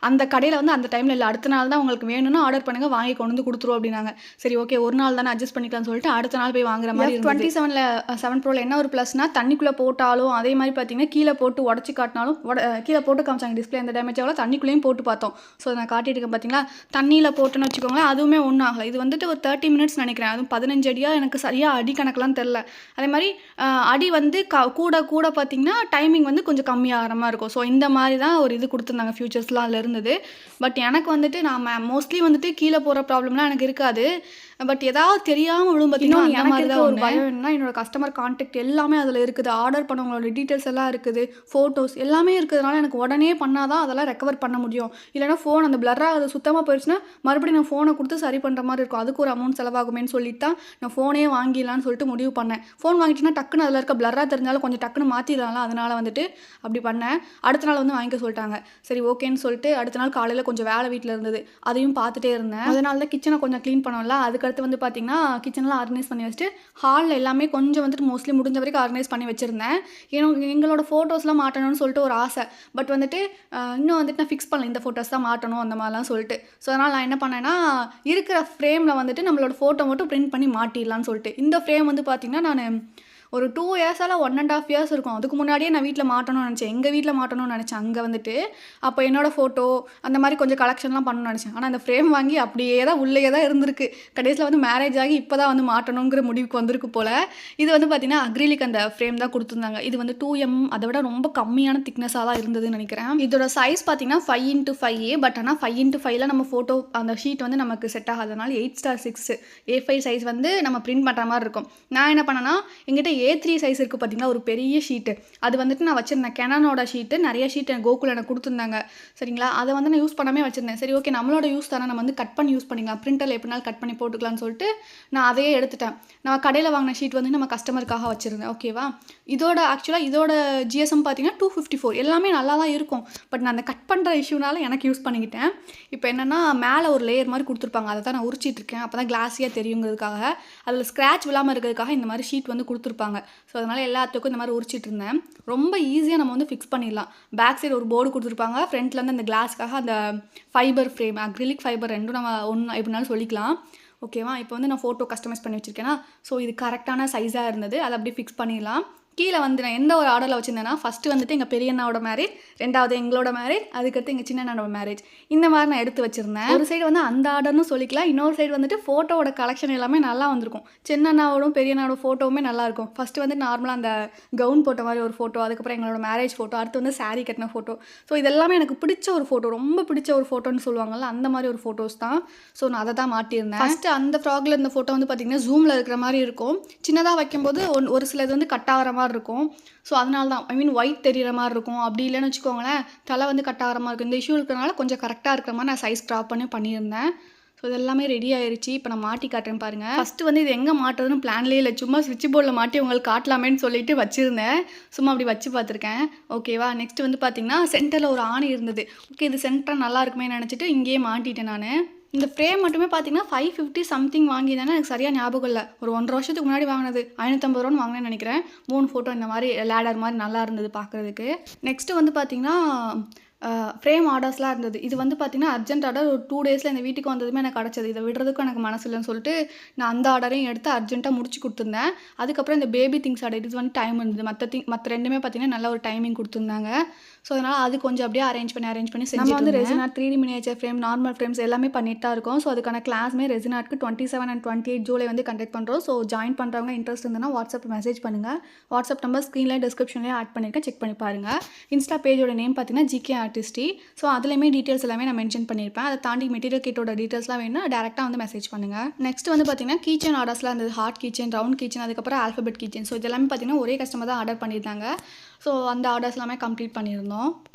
அந்த கடையில் வந்து அந்த டைமில் இல்லை, அடுத்த நாள் தான் உங்களுக்கு வேணும்னா ஆர்டர் பண்ணுங்கள், வாங்கி கொண்டு வந்து கொடுத்துருவோம் அப்படின்னாங்க. சரி ஓகே, ஒரு நாள் தானே அட்ஜஸ்ட் பண்ணிக்கலாம்னு சொல்லிட்டு அடுத்த நாள் போய் வாங்குற மாதிரி. 27ல் 7 ப்ரோவில் என்ன ஒரு ப்ளஸ்னால் தண்ணிக்குள்ளே போட்டாலும் அதே மாதிரி பார்த்தீங்கன்னா கீழே போட்டு உடச்சி காட்டினாலும் கீழே போட்டு காமிச்சாங்க டிஸ்பிளே எந்த டேமேஜ் ஆகல, தண்ணிக்குள்ளேயும் போட்டு பார்த்தோம். ஸோ நான் காட்டிட்டு இருக்கேன் பார்த்தீங்களா, தண்ணியில் போட்டுன்னு வச்சுக்கோங்களேன், அதுவுமே ஒன்றும் ஆகலை. இது வந்துட்டு ஒரு 30 மினிட்ஸ் நினைக்கிறேன், அதுவும் 15 அடியாக எனக்கு சரியாக அடி கணக்கெலாம் தெரில. அதே மாதிரி அடி வந்து கூட கூட பார்த்தீங்கன்னா டைமிங் வந்து கொஞ்சம் கம்மியாகிற மாதிரி இருக்கும். ஸோ இந்த மாதிரி தான் ஒரு இது கொடுத்துருந்தாங்க, ஃபியூச்சர்ஸ்லாம் அதில் இருந்தது. பட் எனக்கு வந்துட்டு நான் மோஸ்ட்லி வந்துட்டு கீழே போகிற ப்ராப்ளம்லாம் எனக்கு இருக்காது. பட் ஏதாவது தெரியாமல் விழும் பார்த்தீங்கன்னா அந்த மாதிரி தான் ஒரு பயம். என்ன, என்னோட கஸ்டமர் கான்டாக்ட் எல்லாமே அதில் இருக்குது, ஆர்டர் பண்ணவங்களோட டீட்டெயில்ஸ் எல்லாம் இருக்குது, ஃபோட்டோஸ் எல்லாமே இருக்கிறதுனால எனக்கு உடனே பண்ணாதான் அதெல்லாம் ரெக்கவர் பண்ண முடியும். இல்லைனா ஃபோன் அந்த பிளர் ஆகுது சுத்தமாக போயிடுச்சுன்னா மறுபடியும் நான் ஃபோனை கொடுத்து சரி பண்ணுற மாதிரி இருக்கும், அதுக்கு ஒரு அமௌண்ட் செலவாகுமேன்னு சொல்லிட்டு தான் நான் ஃபோனே வாங்கிடலான்னு சொல்லிட்டு முடிவு பண்ணேன். ஃபோன் வாங்கிட்டுனா டக்குன்னு அதில் இருக்க பிளராக தெரிஞ்சாலும் கொஞ்சம் டக்குன்னு மாற்றிடலாம், அதனால் வந்துட்டு அப்படி பண்ணேன். அடுத்த நாள் வந்து வாங்கிக்க சொல்லிட்டாங்க. சரி ஓகேன்னு சொல்லிட்டு அடுத்த நாள் காலையில் கொஞ்சம் வேலை வீட்டில் இருந்தது, அதையும் பார்த்துட்டே இருந்தேன். அதனால தான் கிச்சனை கொஞ்சம் க்ளீன் பண்ணோம்ல, அதுக்கடுத்து வந்து பார்த்தீங்கன்னா கிச்சன்லாம் ஆர்கனைஸ் பண்ணி வச்சுட்டு ஹாலில் எல்லாமே கொஞ்சம் வந்துட்டு மோஸ்ட்லி முடிஞ்ச வரைக்கும் ஆர்கனைஸ் பண்ணி வச்சுருந்தேன். எங்களோட ஃபோட்டோஸ்லாம் மாட்டணும்னு சொல்லிட்டு ஒரு ஆசை. பட் வந்துட்டு இன்னும் வந்துட்டு நான் ஃபிக்ஸ் பண்ணல, இந்த ஃபோட்டோஸ் தான் மாட்டணும் அந்த மாதிரிலாம் சொல்லிட்டு. ஸோ அதனால் நான் என்ன பண்ணேன்னா, இருக்கிற ஃப்ரேமில் வந்துட்டு நம்மளோட ஃபோட்டோ மட்டும் பிரிண்ட் பண்ணி மாட்டிடலான்னு சொல்லிட்டு. இந்த ஃப்ரேம் வந்து பார்த்திங்கன்னா நான் ஒரு 2 இயர்ஸால் 1.5 இயர்ஸ் இருக்கும். அதுக்கு முன்னாடியே நான் வீட்டில் மாட்டணும்னு நினச்சேன், எங்கள் வீட்டில் மாட்டணும்னு நினச்சேன். அங்கே வந்துட்டு அப்போ என்னோடய ஃபோட்டோ அந்த மாதிரி கொஞ்சம் கலெக்ஷன்லாம் பண்ணணும்னு நினச்சேன். ஆனால் அந்த ஃப்ரேம் வாங்கி அப்படியே தான் உள்ளே தான் இருந்திருக்கு. கடைசியில் வந்து மேரேஜ் ஆகி இப்போ தான் வந்து மாட்டணுங்கிற முடிவுக்கு வந்திருக்கு போல். இது வந்து பார்த்திங்கன்னா அக்ரிலிக் அந்த ஃப்ரேம் தான் கொடுத்துருந்தாங்க. இது வந்து 2mm, அதை விட ரொம்ப கம்மியான திக்னஸாக தான் இருந்ததுன்னு நினைக்கிறேன். இதோட சைஸ் பார்த்திங்கன்னா 5x5A. பட் ஆனால் 5x5ல் நம்ம ஃபோட்டோ அந்த ஷீட் வந்து நமக்கு செட் ஆகாதனால 8x6 A5 சைஸ் வந்து நம்ம பிரிண்ட் பண்ணுற மாதிரி இருக்கும். நான் என்ன பண்ணேன்னா, எங்கிட்ட A3 சைஸ் இருக்குது பார்த்தீங்கன்னா, ஒரு பெரிய ஷீட்டு, அது வந்துட்டு நான் வச்சுருந்தேன். கெனானோட ஷீட்டு நிறைய ஷீட் எனக்கு கோகுல் எனக்கு கொடுத்துருந்தாங்க, சரிங்களா. அதை வந்து நான் யூஸ் பண்ணாமே வச்சுருந்தேன். சரி ஓகே, நம்மளோட யூஸ் தானே, நம்ம வந்து கட் பண்ணி யூஸ் பண்ணிக்கலாம், பிரிண்டரில் எப்படினாலும் கட் பண்ணி போட்டுக்கலாம்னு சொல்லிட்டு நான் அதையே எடுத்துட்டேன். நான் கடையில் வாங்கின ஷீட் வந்து நம்ம கஸ்டமருக்காக வச்சுருந்தேன், ஓகேவா. இதோட GSM பார்த்தீங்கன்னா 254, எல்லாமே நல்லா தான் இருக்கும். பட் நான் அந்த கட் பண்ணுற இஷ்யூனால எனக்கு யூஸ் பண்ணிக்கிட்டேன். இப்போ என்னென்னா, மேலே ஒரு லேயர் மாதிரி கொடுத்துருப்பாங்க, அதை தான் நான் உரிச்சிட்டு இருக்கேன், அப்போ தான் கிளாஸியாக தெரியுங்கிறதுக்காக, அதில் ஸ்க்ராட்ச் விழாமல் இருக்கிறதுக்காக இந்த மாதிரி ஷீட் வந்து கொடுத்துருப்பாங்க. ஸோ அதனால் எல்லாத்துக்கும் இந்த மாதிரி உரிச்சிட்டு இருந்தேன். ரொம்ப ஈஸியாக நம்ம வந்து ஃபிக்ஸ் பண்ணிடலாம். பேக் சைடு ஒரு போர்டு கொடுத்துருப்பாங்க, ஃப்ரண்ட்லேருந்து அந்த கிளாஸ்க்காக அந்த ஃபைபர் ஃப்ரேம், அக்ரிலிக் ஃபைபர் ரெண்டும் நம்ம ஒன்று எப்படினாலும் சொல்லிக்கலாம், ஓகேவா. இப்போ வந்து நான் ஃபோட்டோ கஸ்டமைஸ் பண்ணி வச்சுருக்கேன்னா, ஸோ இது கரெக்டான சைஸாக இருந்தது, அதை அப்படியே ஃபிக்ஸ் பண்ணிடலாம். கீழே வந்து நான் எந்த ஒரு ஆர்டரில் வச்சுருந்தேன்னா, ஃபஸ்ட்டு வந்துட்டு எங்கள் பெரியண்ணாவோட மேரேஜ், ரெண்டாவது எங்களோட மேரேஜ், அதுக்கடுத்து எங்கள் சின்னண்ணாவோட மேரேஜ், இந்த மாதிரி நான் எடுத்து வச்சுருந்தேன். ஒரு சைடு வந்து அந்த ஆர்டர்னு சொல்லிக்கலாம், இன்னொரு சைடு வந்துட்டு ஃபோட்டோவோட கலெக்ஷன் எல்லாமே நல்லா வந்திருக்கும். சின்னண்ணாவோடும் பெரியண்ணாவோட ஃபோட்டோவுமே நல்லாயிருக்கும். ஃபஸ்ட்டு வந்து நார்மலாக அந்த கவுன் போட்ட மாதிரி ஒரு ஃபோட்டோ, அதுக்கப்புறம் எங்களோட மேரேஜ் ஃபோட்டோ, அடுத்து வந்து சாரீ கட்டின ஃபோட்டோ. ஸோ இதெல்லாமே எனக்கு பிடிச்ச ஒரு ஃபோட்டோ, ரொம்ப பிடிச்ச ஒரு ஃபோட்டோன்னு சொல்லுவாங்கள்ல, அந்த மாதிரி ஒரு ஃபோட்டோஸ் தான். ஸோ நான் அதை தான் மாட்டியிருந்தேன். ஃபஸ்ட்டு அந்த ஃப்ராகில் இருந்த ஃபோட்டோ வந்து பார்த்திங்கன்னா ஜூமில் இருக்கிற மாதிரி இருக்கும், சின்னதாக வைக்கும்போது ஒரு சிலது வந்து கட் ஆகிற மாதிரி இருக்கும். ஸோ அதனால தான், ஐ மீன் ஒயிட் தெரிகிற மாதிரி இருக்கும். அப்படி இல்லைன்னு வச்சுக்கோங்களேன், தலை வந்து கட் ஆகிற மாதிரி இருக்கும். இந்த இஷ்யூ இருக்கிறனால கொஞ்சம் கரெக்டாக இருக்கிற மாதிரி நான் சைஸ் ட்ராப் பண்ணியிருந்தேன். ஸோ இதெல்லாமே ரெடி ஆயிடுச்சு. இப்போ நான் மாட்டி காட்டுறேன் பாருங்கள். ஃபஸ்ட்டு வந்து இது எங்கே மாட்டுறதுன்னு பிளான்லேயே இல்லை, சும்மா ஸ்விட்ச் போர்டில் மாட்டி உங்களுக்கு காட்டலாமேன்னு சொல்லிட்டு வச்சுருந்தேன். சும்மா அப்படி வச்சு பார்த்துருக்கேன், ஓகேவா. நெக்ஸ்ட் வந்து பார்த்திங்கன்னா சென்டரில் ஒரு ஆணி இருந்தது. ஓகே, இது சென்டராக நல்லா இருக்குமே நினச்சிட்டு இங்கேயே மாட்டிட்டேன் நான். இந்த ஃப்ரேம் மட்டுமே பார்த்தீங்கன்னா 550 சம்திங் வாங்கிதானே, எனக்கு சரியாக ஞாபகம் இல்லை. ஒரு 1.5 வருஷத்துக்கு முன்னாடி வாங்கினது, 550 ரூபான்னு வாங்கினேன்னு நினைக்கிறேன். 3 ஃபோட்டோ இந்த மாதிரி லேடர் மாதிரி நல்லா இருந்தது பார்க்குறதுக்கு. நெக்ஸ்ட்டு வந்து பார்த்திங்கன்னா ஃப்ரேம் ஆர்டர்ஸ்லாம் இருந்தது. இது வந்து பார்த்திங்கன்னா அர்ஜென்ட் ஆர்டர், ஒரு 2 டேஸில் இந்த வீட்டுக்கு வந்ததுமே எனக்கு கிடச்சது. இதை விடுறதுக்கும் எனக்கு மனசு இல்லைன்னு சொல்லிட்டு நான் அந்த ஆர்டரையும் எடுத்து அர்ஜென்ட்டாக முடிச்சு கொடுத்துருந்தேன். அதுக்கப்புறம் இந்த பேபி திங்ஸ் ஆர்டர், இது வந்து டைம் இருந்தது. மற்ற ரெண்டுமே பார்த்திங்கன்னா நல்ல ஒரு டைமிங் கொடுத்துருந்தாங்க. ஸோ அதனால் அது கொஞ்சம் அப்படியே அரேஞ்ச் பண்ணி செஞ்சு நம்ம வந்து resin art 3D miniature frame, normal frames எல்லாமே பண்ணிட்டு தான் இருக்கோம். ஸோ அதுக்கான கிளாஸ்மே ரெசினாட்க்கு 27 and 28 ஜூலை வந்து கண்டக்ட் பண்ணுறோம். ஸோ ஜாயின் பண்ணுறவங்க இன்ட்ரெஸ்ட் இருந்ததுன்னா வாட்ஸ்அப் மெசேஜ் பண்ணுங்கள். வாட்ஸ்அப் நம்பர் ஸ்க்ரீனில் டிஸ்கிரிப்ஷன்லேயே ஆட் பண்ணியிருக்கேன், செக் பண்ணி பாருங்கள். இன்ஸ்டா பேஜோட நேம் பார்த்தீங்கன்னா GK ஆர்டிஸ்டி. ஸோ அதுலேயுமே டீட்டெயில்ஸ் எல்லாமே நான் மென்ஷன் பண்ணியிருப்பேன். அதை தாண்டி மெட்டீரியல் கிட்டோட டீட்டெயில்ஸ்லாம் வேணும்னா டேரெக்டாக வந்து மெசேஜ் பண்ணுங்கள். நெக்ஸ்ட் வந்து பார்த்தீங்கன்னா கீச்சன் ஆர்டர்ஸ்லாம் இருந்தது, ஹார்ட் கீச்சன், ரவுண்ட் கீச்சன், அதுக்கப்புறம் ஆல்ஃபபெட் கீச்சன். ஸோ இதெல்லாமே பார்த்தீங்கன்னா ஒரே கஸ்டமர் தான் ஆர்டர் பண்ணியிருந்தாங்க. ஸோ அந்த ஆர்டர்ஸ் எல்லாமே கம்ப்ளீட் பண்ணியிருந்தோம்.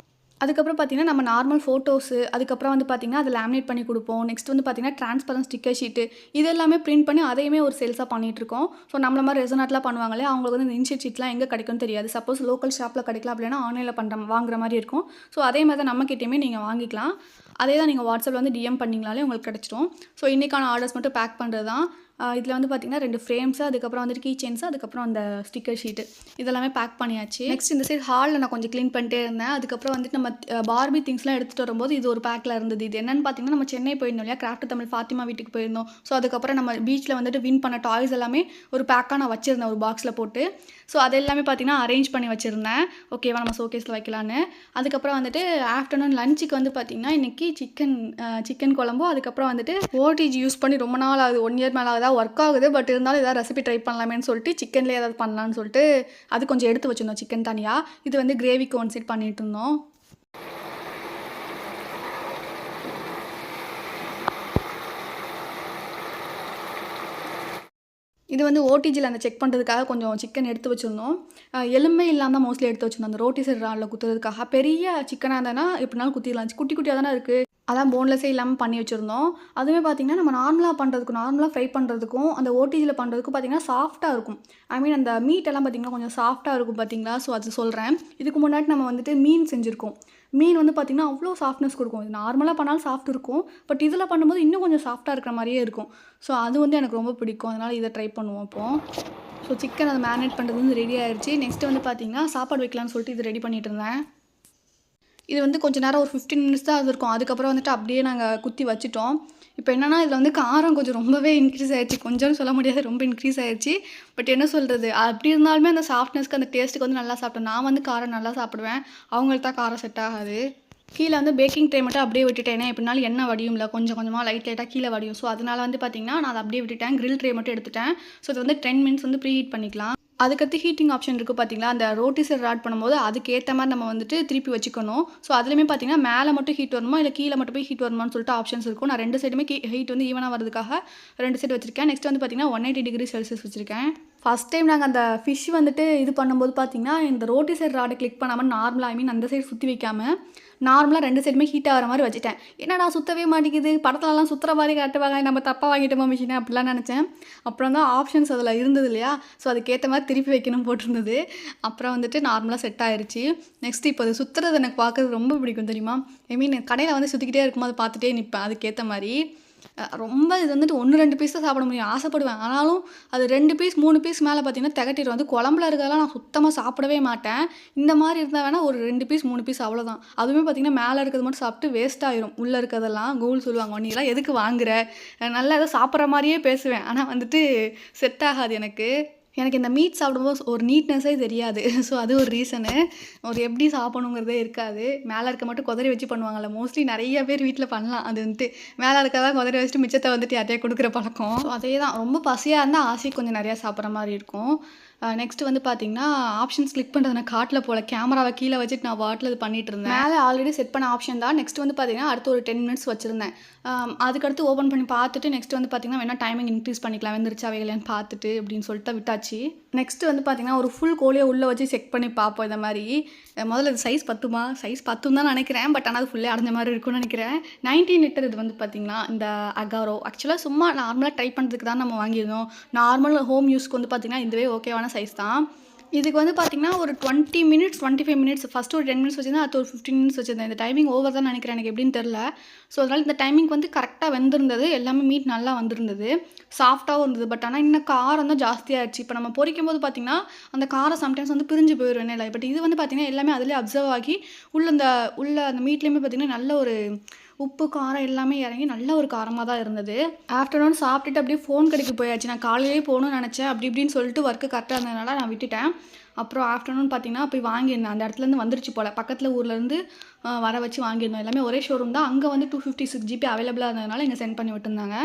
அதுக்கப்புறம் பார்த்திங்கன்னா நம்ம நார்மல் ஃபோட்டோஸு, அதுக்கப்புறம் வந்து பார்த்திங்கன்னா அதை லேமினேட் பண்ணி கொடுப்போம். நெக்ஸ்ட் வந்து பார்த்திங்கன்னா ட்ரான்ஸ்பரன்ட் ஸ்டிக்கர் ஷீட்டு, இது எல்லாமே பிரிண்ட் பண்ணி அதையுமே ஒரு சேல்ஸாக பண்ணிகிட்ருக்கோம். ஸோ நம்மள மாதிரி ரெசனாட்லாம் பண்ணுவாங்களே, அவங்களுக்கு வந்து இந்த இன்ஷீட் ஷீட்லாம் எங்கே கிடைக்கும்னு தெரியாது. சப்போஸ் லோக்கல் ஷாப்பில் கிடைக்கலாம், அப்படின்னா ஆன்லைனில் வாங்குற மாதிரி இருக்கும். ஸோ அதே மாதிரி தான் நம்மக்கிட்டேயுமே நீங்கள் வாங்கிக்கலாம். அதே தான் நீங்கள் வாட்ஸ்அப்பில் வந்து DM பண்ணிங்களாலே உங்களுக்கு கிடச்சிடும். ஸோ இன்றைக்கான ஆர்டர்ஸ் மட்டும் பேக் பண்ணுறது தான். இதில் வந்து பார்த்திங்கன்னா 2 ஃப்ரேம்ஸு, அதுக்கப்புறம் வந்துட்டு கீ செயின்ஸு, அதுக்கப்புறம் அந்த ஸ்டிக்கர் ஷீட்டு இதெல்லாமே பேக் பண்ணியாச்சு. நெக்ஸ்ட் இந்த சைடு ஹாலில் நான் கொஞ்சம் க்ளீன் பண்ணிட்டே இருந்தேன். அதுக்கப்புறம் வந்துட்டு நம்ம பார்பி திங்ஸ்லாம் எடுத்துகிட்டு வரும்போது இது ஒரு பேக்கில் இருந்தது. இது என்னென்னு பார்த்தீங்கன்னா, நம்ம சென்னை போயிருந்தோம் இல்லையா, கிராஃப்ட் தமிழ் ஃபாத்திமா வீட்டுக்கு போயிருந்தோம். ஸோ அதுக்கப்புறம் நம்ம பீச்சில் வந்துட்டு வின் பண்ண டாய்ஸ் எல்லாமே ஒரு பேக்காக நான் வச்சுருந்தேன் ஒரு பாக்ஸில் போட்டு. ஸோ அது எல்லாமே பார்த்திங்கன்னா அரேஞ்ச் பண்ணி வச்சுருந்தேன். ஓகேவா, நம்ம ஷோகேஸில் வைக்கலான்னு. அதுக்கப்புறம் வந்துட்டு ஆஃப்டர்நூன் லஞ்சுக்கு வந்து பார்த்திங்கன்னா இன்றைக்கி சிக்கன் குழம்பும், அதுக்கப்புறம் வந்துட்டு ஓடிஜி யூஸ் பண்ணி ரொம்ப நாள் ஆகுது, 1 இயர் மேலே ஆகுதா, ஒர்க் ஆகுது. பட் இருந்தாலும் ஏதாவது ரெசிபி ட்ரை பண்ணலாமேன்னு சொல்லிட்டு சிக்கன்லேயே ஏதாவது பண்ணலான்னு சொல்லிட்டு அது கொஞ்சம் எடுத்து வச்சுருந்தோம் சிக்கன் தனியாக. இது வந்து கிரேவிக்கு ஒன் சைட் பண்ணிட்டு இருந்தோம். இது வந்து ஓடிஜியில் அந்த செக் பண்ணுறதுக்காக கொஞ்சம் சிக்கன் எடுத்து வச்சுருந்தோம். எலும்பே இல்லாமல் தான் மோஸ்ட்லி எடுத்து வச்சுருந்தோம் அந்த ரோட்டி சைடு ராலில் குத்துறதுக்காக. பெரிய சிக்கனாக இருந்ததுன்னா எப்படினாலும் குத்திடலாம், குட்டி குட்டியாக தானே இருக்குது, அதான் போன்லெஸ்ஸே இல்லாமல் பண்ணி வச்சுருந்தோம். அதுவுமே பார்த்திங்கன்னா நம்ம நார்மலாக ஃப்ரை பண்ணுறதுக்கும் அந்த ஓடிஜியில் பண்ணுறதுக்கும் பார்த்திங்கன்னா சாஃப்ட்டாக இருக்கும். ஐ மீன் அந்த மீட் எல்லாம் பார்த்திங்கன்னா கொஞ்சம் சாஃப்ட்டாக இருக்கும் பார்த்திங்களா. ஸோ அது சொல்கிறேன். இதுக்கு முன்னாடி நம்ம வந்துட்டு மீன் செஞ்சுருக்கோம். மீன் வந்து பார்த்திங்கன்னா அவ்வளோ சாஃப்ட்னஸ் கொடுக்கும். இது நார்மலாக பண்ணாலும் சாஃப்ட் இருக்கும், பட் இதில் பண்ணும்போது இன்னும் கொஞ்சம் சாஃப்ட்டாக இருக்கிற மாதிரியே இருக்கும். ஸோ அது வந்து எனக்கு ரொம்ப பிடிக்கும், அதனால் இதை ட்ரை பண்ணுவோம் இப்போது. ஸோ சிக்கன் அதை மேரினேட் பண்ணுறது வந்து ரெடி ஆகிடுச்சு. நெக்ஸ்ட்டு வந்து பார்த்திங்கன்னா சாப்பாடு வைக்கலான்னு சொல்லிட்டு இது ரெடி பண்ணிகிட்டு இருந்தேன். இது வந்து கொஞ்சம் நேரம் ஒரு 15 மினிட்ஸ் தான் அது இருக்கும். அதுக்கப்புறம் வந்துட்டு அப்படியே நாங்கள் குத்தி வச்சுட்டோம். இப்போ என்னென்னா இதில் வந்து காரம் கொஞ்சம் ரொம்பவே இன்க்ரீஸ் ஆகிடுச்சு. கொஞ்சம்னு சொல்ல முடியாது, ரொம்ப இன்க்ரீஸ் ஆகிடுச்சு. பட் என்ன சொல்கிறது, அப்படி இருந்தாலுமே அந்த சாஃப்ட்னஸ்க்கு அந்த டேஸ்ட்டுக்கு வந்து நல்லா சாப்பிட்டேன். நான் வந்து காரம் நல்லா சாப்பிடுவேன், அவங்களுக்கு தான் காரம் செட் ஆகாது. கீழே வந்து பேக்கிங் ட்ரே மட்டும் அப்படியே விட்டுட்டேன். ஏன்னா எப்படினாலும் எண்ணெய் வடியும்ல, கொஞ்சம் கொஞ்சமாக லைட்டாக கீழே வடியும். ஸோ அதனால் வந்து பார்த்திங்கன்னா நான் அதை அப்படியே விட்டுட்டேன். கிரில் ட்ரே மட்டும் எடுத்துட்டேன். ஸோ இது வந்து 10 மினிட்ஸ் வந்து ப்ரீ ஹீட் பண்ணிக்கலாம். அதுக்கடுத்து ஹீட்டிங் ஆப்ஷன் இருக்குது பார்த்தீங்களா, அந்த ரோட்டி சைடு ஆட் பண்ணும்போது அதுக்கேற்ற மாதிரி நம்ம வந்துட்டு திருப்பி வச்சுக்கணும். ஸோ அதுலேயுமே பார்த்தீங்கன்னா மேலே மட்டும் ஹீட் வருமா இல்லை கீழே மட்டும் போய் ஹீட் வருமான்னு சொல்லிட்டு ஆப்ஷன்ஸ் இருக்கும். நான் 2 சைடுமே ஹீட் வந்து ஈவனாக வரதுக்காக 2 சைடு வச்சிருக்கேன். நெக்ஸ்ட் வந்து பார்த்தீங்கன்னா 180 டிகிரி செல்சியஸ் வச்சிருக்கேன். ஃபஸ்ட் டைம் நாங்கள் அந்த ஃபிஷ் வந்துட்டு இது பண்ணும்போது பார்த்தீங்கன்னா இந்த ரோட்டி சைடு ராடை கிளிக் பண்ணாமல் நார்மலாக, ஐ மீன் அந்த சைடு சுற்றி வைக்காமல் நார்மலாக 2 சைடுமே ஹீட் ஆகிற மாதிரி வச்சுட்டேன். என்னடா சுற்றவே மாட்டேங்குது, படத்துலலாம் சுற்றுற மாதிரி காட்டுவாங்க, நம்ம தப்பாக வாங்கிட்டோமா மிஷினை அப்படிலாம் நினச்சேன். அப்புறம் தான் ஆப்ஷன்ஸ் அதில் இருந்தது இல்லையா, ஸோ அதுக்கேற்ற மாதிரி திருப்பி வைக்கணும் போட்டிருந்தது. அப்புறம் வந்துட்டு நார்மலாக செட் ஆயிடுச்சு. நெக்ஸ்ட் இப்போ அது சுற்றுறது எனக்கு பார்க்குறது ரொம்ப பிடிக்கும் தெரியுமா. ஐ மீன் கடையில் வந்து சுற்றிக்கிட்டே இருக்கும்போது பார்த்துட்டே நிற்பேன். அதுக்கேற்ற மாதிரி ரொம்ப இது வந்துட்டு 1, 2 பீஸ் தான் சாப்பிட முடியும், ஆசைப்படுவேன். ஆனாலும் அது 2 பீஸ் 3 பீஸ் மேலே பார்த்தீங்கன்னா திகட்டிடும். வந்து குழம்புல இருக்கிறதெல்லாம் நான் சுத்தமாக சாப்பிடவே மாட்டேன். இந்த மாதிரி இருந்தால் வேணால் ஒரு 2 பீஸ் 3 பீஸ் அவ்வளோதான். அதுவுமே பார்த்தீங்கன்னா மேலே இருக்கிறது மட்டும் சாப்பிட்டு வேஸ்ட் ஆயிரும். உள்ளே இருக்கிறதெல்லாம் கூகுள் சொல்லுவாங்க, நீலாம் எதுக்கு வாங்குற, நல்லா ஏதோ சாப்பிட்ற மாதிரியே பேசுவேன். ஆனால் வந்துட்டு செட் ஆகாது எனக்கு. எனக்கு இந்த மீட் சாப்பிடும்போது ஒரு நீட்னஸே தெரியாது. ஸோ அது ஒரு ரீசனு. ஒரு எப்படி சாப்பிடணுங்கிறதே இருக்காது. மேலே இருக்க மட்டும் குதறி வச்சு பண்ணுவாங்கள்ல, மோஸ்ட்லி நிறைய பேர் வீட்டில் பண்ணலாம். அது வந்துட்டு மேலே இருக்கதான் குதறி வச்சுட்டு மிச்சத்தை வந்துட்டு யார்ட்டையே கொடுக்குற பழக்கம். ஸோ அதே தான், ரொம்ப பசியாக இருந்தால் ஆசைக்கு கொஞ்சம் நிறையா சாப்பிட்ற மாதிரி இருக்கும். நெக்ஸ்ட்டு வந்து பார்த்திங்கன்னா ஆப்ஷன்ஸ் கிளிக் பண்ணுறது நான் காட்டில் போல் கேமராவை கீழே வச்சுட்டு நான் வாட்டில் இது பண்ணிகிட்டு இருந்தேன். மேலே ஆல்ரெடி செட் பண்ண ஆப்ஷன் தான். நெக்ஸ்ட் வந்து பார்த்திங்கன்னா அடுத்து ஒரு 10 மினிட்ஸ் வச்சுருந்தேன். அதுக்கடுத்து ஓப்பன் பண்ணி பார்த்துட்டு நெக்ஸ்ட் வந்து பார்த்திங்கன்னா வேணால் டைமிங் இன்க்ரீஸ் பண்ணிக்கலாம், வெந்துருச்சா வேகலையான்னு பார்த்துட்டு அப்படின்னு சொல்லிட்டு விட்டாச்சு. நெக்ஸ்ட்டு வந்து பார்த்திங்கன்னா ஒரு ஃபுல் கோழியை உள்ளே வச்சு செக் பண்ணி பார்ப்போம். இந்த மாதிரி முதல்ல இது சைஸ் பத்துமா, சைஸ் பத்தும் தான் நினைக்கிறேன். பட் ஆனால் அது ஃபுல்லே அடைஞ்ச மாதிரி இருக்கும்னு நினைக்கிறேன். 19 லிட்டர் இது வந்து பார்த்திங்கன்னா இந்த அகாரோ. ஆக்சுவலாக சும்மா நார்மலாக ட்ரை பண்ணுறதுக்கு தான் நம்ம வாங்கியிருந்தோம். நார்மல் ஹோம் யூஸ்க்கு வந்து பார்த்திங்கன்னா இதுவே ஓகேவான சைஸ் தான். இதுக்கு வந்து பார்த்திங்கன்னா ஒரு 20 மினிட்ஸ் 25 மினிட்ஸ் ஃபஸ்ட்டு ஒரு 10 மினிட்ஸ் வச்சுருந்தேன், அடுத்து ஒரு 15 மினிட்ஸ் வச்சுருந்தேன். இந்த டைமிங் ஓவர் தான் நினைக்கிறேன், எனக்கு எப்படின்னு தெரில. ஸோ அதனால் இந்த டைமிங் வந்து கரெக்டாக வெந்திருந்தது. எல்லாமே மீட் நல்லா வந்திருந்தது, சாஃப்டாகவும் இருந்தது. பட் ஆனால் இன்னும் காரம் தான் ஜாஸ்தியாகிடுச்சு. இப்போ நம்ம பொரிக்கும் போது பார்த்திங்கன்னா அந்த காரம் சம்டைம்ஸ் வந்து பிரிஞ்சு போயிடும் எண்ணெயில். பட் இது வந்து பார்த்திங்கன்னா எல்லாமே அதிலே அப்சர்வ் ஆகி உள்ள அந்த மீட்லேயுமே பார்த்திங்கன்னா நல்ல ஒரு உப்பு காரம் எல்லாமே இறங்கி நல்ல ஒரு காரமாக தான் இருந்தது. ஆஃப்டர்நூன் சாப்பிட்டுட்டு அப்படியே ஃபோன் கடைக்கு போயாச்சு. நான் காலையிலேயே போகணும்னு நினச்சேன். அப்படி இப்படின்னு சொல்லிட்டு ஒர்க்கு கரெக்டாக இருந்ததுனால நான் விட்டுட்டேன். அப்புறம் ஆஃப்டர்நூன் பார்த்திங்கன்னா போய் வாங்கியிருந்தேன். அந்த இடத்துலேருந்து வந்துருச்சு போல், பக்கத்தில் ஊர்லேருந்து வர வச்சு வாங்கியிருந்தோம். எல்லாமே ஒரே ஷோரூம் தான். அங்கே வந்து 256 GB அவைலபிளாக இருந்ததுனால இங்கே சென்ட் பண்ணி விட்டுருந்தாங்க.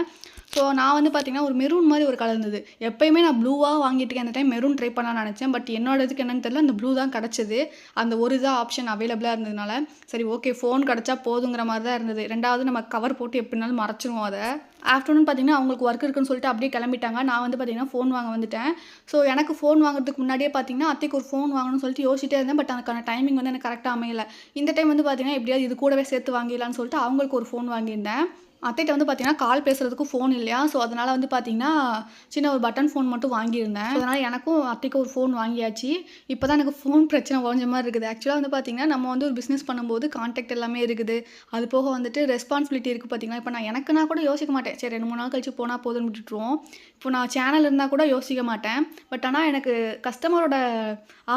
ஸோ நான் வந்து பார்த்திங்கன்னா ஒரு மெரூன் மாதிரி ஒரு கலர் இருந்தது. எப்போயுமே நான் ப்ளூவாக வாங்கிட்டு அந்த டைம் மெரூன் ட்ரை பண்ணலான்னு நினச்சேன். பட் என்னோட இதுக்கு என்னன்னு தெரியல, அந்த ப்ளூ தான் கிடச்சிது. அந்த ஒரு இதாக ஆப்ஷன் அவைலபிளாக இருந்ததுனால சரி ஓகே ஃபோன் கிடச்சா போதுங்கிற மாதிரி தான் இருந்தது. ரெண்டாவது நம்ம கவர் போட்டு எப்படினாலும் மறைச்சிருவோம் அதை. ஆஃப்டர்நூன் பார்த்திங்கன்னா அவங்களுக்கு ஒர்க் இருக்குன்னு சொல்லிட்டு அப்படியே கிளம்பிட்டாங்க. நான் வந்து பார்த்திங்கன்னா ஃபோன் வாங்க வந்துட்டேன். ஸோ எனக்கு ஃபோன் வாங்குறதுக்கு முன்னாடியே பார்த்திங்கன்னா அத்தைக்கு ஒரு ஃபோன் வாங்கணும்னு சொல்லிட்டு யோசிச்சிட்டே இருந்தேன். பட் அதுக்கான டைமிங் வந்து எனக்கு கரெக்டாக அமையலை. இந்த டைம் வந்து பார்த்திங்கன்னா எப்படியாவது இது கூடவே சேர்த்து வாங்கிடலான்னு சொல்லிட்டு அவங்களுக்கு ஒரு ஃபோன் வாங்கியிருந்தேன். அத்தைட்ட வந்து பார்த்தீங்கன்னா, கால் பேசுறதுக்கு ஃபோன் இல்லையா, ஸோ அதனால வந்து பார்த்தீங்கன்னா, சின்ன ஒரு பட்டன் ஃபோன் மட்டும் வாங்கியிருந்தேன். ஸோ அதனால எனக்கும் அத்தைக்கும் ஒரு ஃபோன் வாங்கியாச்சு. இப்போ தான் எனக்கு ஃபோன் பிரச்சனை உடஞ்ச மாரி இருக்குது. ஆக்சுவலா வந்து பார்த்தீங்கன்னா, நம்ம வந்து ஒரு பிசினஸ் பண்ணும்போது கான்டாக்ட் எல்லாமே இருக்குது. அது போக வந்துட்டு ரெஸ்பான்சிபிலிட்டி இருக்கு பார்த்தீங்களா, இப்போ நான் எனக்குன்னா கூட யோசிக்க மாட்டேன். சரி 2, 3 நாள் கழிச்சு போனா போதும்னு விட்டுட்டுருவோம். இப்போ நான் சேனல் இருந்தா கூட யோசிக்க மாட்டேன். பட் ஆனா எனக்கு கஸ்டமரோட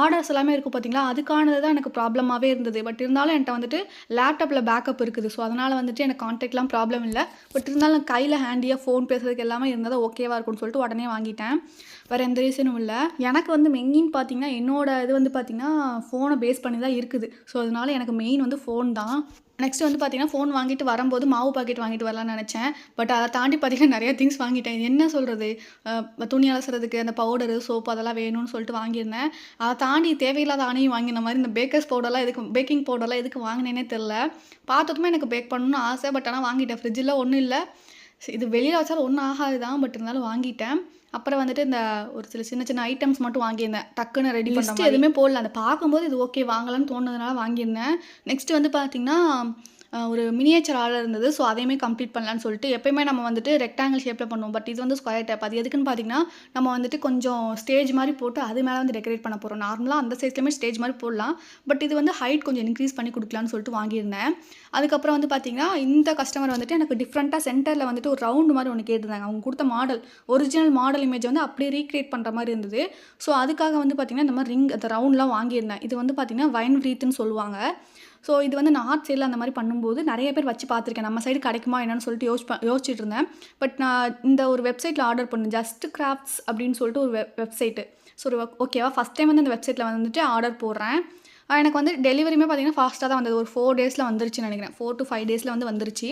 ஆர்டர்ஸ் எல்லாமே இருக்கும் பார்த்தீங்களா, அதுக்கானது தான் எனக்கு ப்ராப்ளமாவே இருந்தது. பட் இருந்தாலும் என்ட்ட வந்துட்டு லேப்டாப்ல பேக்கப் இருக்குது. ஸோ அதனால வந்துட்டு எனக்கு கான்டாக்ட்லாம் ப்ராப்ளம் இல்ல. பட் இருந்தாலும் கையில ஹேண்டியா ஃபோன் பேசுறதுக்கு எல்லாமே இருந்தா தான் ஓகேவா இருக்கும்னு சொல்லிட்டு உடனே வாங்கிட்டேன். வேற எந்த ரீசனும் இல்ல. எனக்கு வந்து மெயின் பார்த்தீங்கன்னா, என்னோட இது வந்து பார்த்தீங்கன்னா, ஃபோன பேஸ் பண்ணி தான் இருக்குது. ஸோ அதனால எனக்கு மெயின் வந்து ஃபோன் தான். நெக்ஸ்ட் வந்து பார்த்தீங்கன்னா, ஃபோன் வாங்கிட்டு வரும்போது மாவு பாக்கெட் வாங்கிட்டு வரலான்னு நெனச்சேன். பட் அத தாண்டி பார்த்தீங்கன்னா, நெறைய திங்ஸ் வாங்கிட்டேன். என்ன சொல்றது? துணி அலசுறதுக்கு அந்த பவுடரு, சோப்பு அதெல்லாம் வேணும்னு சொல்லிட்டு வாங்கியிருந்தேன். அத தாண்டி தேவையில்லாத ஆணையும் வாங்கின மாரி இந்த பேக்கிங் பவுடர்லாம் எதுக்கு வாங்கினேன்னே தெரியல. பார்த்ததுமே எனக்கு பேக் பண்ணணும்னு ஆசை. பட் ஆனா வாங்கிட்டேன். ஃப்ரிட்ஜில ஒண்ணும் இல்ல. இது வெளியில வச்சாலும் ஒண்ணும் ஆகாது தான். பட் இருந்தாலும் வாங்கிட்டேன். அப்புறம் வந்துட்டு இந்த ஒரு சில சின்ன சின்ன ஐட்டம்ஸ் மட்டும் வாங்கியிருந்தேன். டக்குன்னு ரெடி பண்ற மாரி. எதுவுமே போடல. அத பார்க்கும்போது இது ஓகே வாங்கலாம்னு தோணுனதுனால வாங்கியிருந்தேன். நெக்ஸ்ட் வந்து பார்த்தீங்கன்னா, ஒரு மினியேச்சர் ஆர்டர் இருந்தது. ஸோ அதையுமே கம்ப்ளீட் பண்ணலான்னு சொல்லிட்டு எப்பயுமே நம்ம வந்துட்டு ரெக்டாங்கிள் ஷேப்ல பண்ணுவோம். பட் இது வந்து ஸ்கொயர் டைப். அது எதுக்குன்னு பார்த்தீங்கன்னா, நம்ம வந்துட்டு கொஞ்சம் ஸ்டேஜ் மாரி போட்டு அது மேல வந்து டெக்கரேட் பண்ண போறோம். நார்மலா அந்த சைஸ்லயுமே ஸ்டேஜ் மாரி போடலாம். பட் இது வந்து ஹைட் கொஞ்சம் இன்க்ரீஸ் பண்ணி குடுக்கலான்னு சொல்லிட்டு வாங்கியிருந்தேன். அதுக்கப்புறம் வந்து பார்த்தீங்கன்னா, இந்த கஸ்டமர் வந்துட்டு எனக்கு டிஃப்ரெண்ட்டா சென்டர்ல வந்துட்டு ஒரு ரவுண்ட் மாரி ஒண்ணு கேட்டிருந்தாங்க. அவங்க குடுத்த மாடல் ஒரிஜினல் மாடல் இமேஜ் வந்து அப்படியே ரீகிரியேட் பண்ற மாரி இருந்தது. ஸோ அதுக்காக வந்து பார்த்தீங்கன்னா, இந்த மாரி அந்த ரவுண்ட்லாம் வாங்கியிருந்தேன். இது வந்து பார்த்தீங்கன்னா, வைன் வ்ரீத்ன்னு சொல்லுவாங்க. ஸோ இது வந்து நார்த் சைட்ல அந்த மாரி பண்ணும்போது நெறைய பேர் வச்சு பார்த்துருக்கேன். நம்ம சைடு கிடைக்குமா என்னன்னு சொல்லிட்டு யோசிச்சுட்டு இருந்தேன். பட் நான் இந்த ஒரு வெப்சைட்ல ஆர்டர் பண்ணேன். ஜஸ்ட் கிராஃப்ட்ஸ் அப்படின்னு சொல்லிட்டு ஒரு வெப்சைட்டு. ஸோ ஓகேவா ஃபர்ஸ்ட் டைம் வந்து இந்த வெப்சைட்ல வந்துட்டு ஆர்டர் போடுறேன். எனக்கு வந்து டெலிவரியுமே பார்த்தீங்கன்னா, ஃபாஸ்ட்டா தான் வந்தது. ஒரு 4 டேஸ்ல வந்துருச்சுன்னு நெனைக்கிறேன். 4 to 5 டேஸ்ல வந்து வந்துருச்சு.